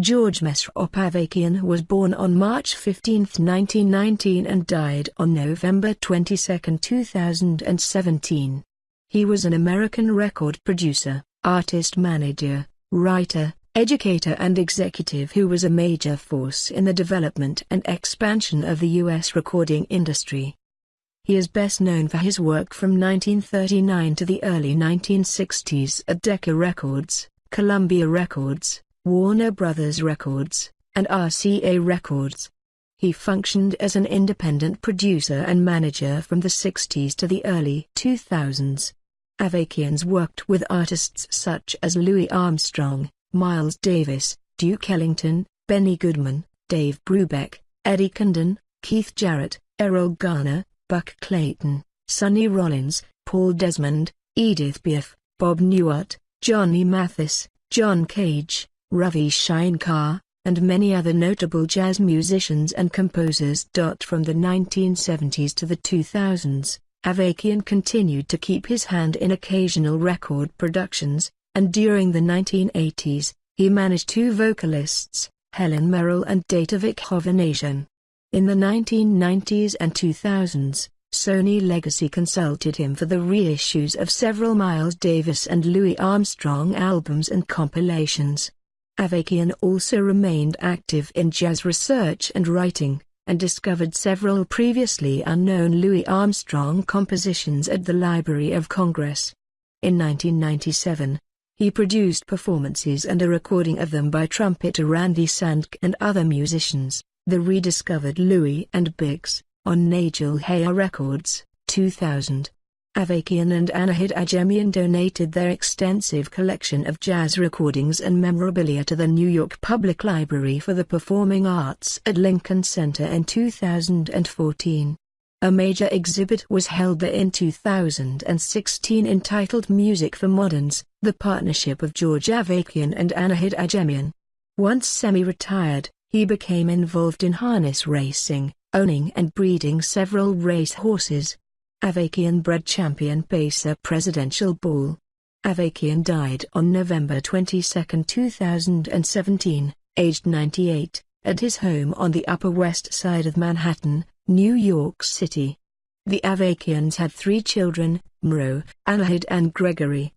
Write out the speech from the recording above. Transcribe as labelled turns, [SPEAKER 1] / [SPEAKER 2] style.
[SPEAKER 1] George Avakian was born on March 15, 1919 and died on November 22, 2017. He was an American record producer, artist manager, writer, educator and executive who was a major force in the development and expansion of the U.S. recording industry. He is best known for his work from 1939 to the early 1960s at Decca Records, Columbia Records, Warner Brothers Records, and RCA Records. He functioned as an independent producer and manager from the 60s to the early 2000s. Avakian's worked with artists such as Louis Armstrong, Miles Davis, Duke Ellington, Benny Goodman, Dave Brubeck, Eddie Condon, Keith Jarrett, Errol Garner, Buck Clayton, Sonny Rollins, Paul Desmond, Edith Piaf, Bob Newhart, Johnny Mathis, John Cage, Ravi Shankar, and many other notable jazz musicians and composers. From the 1970s to the 2000s, Avakian continued to keep his hand in occasional record productions, and during the 1980s, he managed two vocalists, Helen Merrill and Datovic Hovhannisyan. In the 1990s and 2000s, Sony Legacy consulted him for the reissues of several Miles Davis and Louis Armstrong albums and compilations. Avakian also remained active in jazz research and writing, and discovered several previously unknown Louis Armstrong compositions at the Library of Congress. In 1997, he produced performances and a recording of them by trumpeter Randy Sandk and other musicians, The Rediscovered Louis and Biggs, on Nagel Haya Records, 2000. Avakian and Anahid Ajemian donated their extensive collection of jazz recordings and memorabilia to the New York Public Library for the Performing Arts at Lincoln Center in 2014. A major exhibit was held there in 2016 entitled Music for Moderns, the partnership of George Avakian and Anahid Ajemian. Once semi-retired, he became involved in harness racing, owning and breeding several race horses. Avakian bred Champion Pacer Presidential Bull. Avakian died on November 22, 2017, aged 98, at his home on the Upper West Side of Manhattan, New York City. The Avakians had 3 children, Mro, Anahid and Gregory.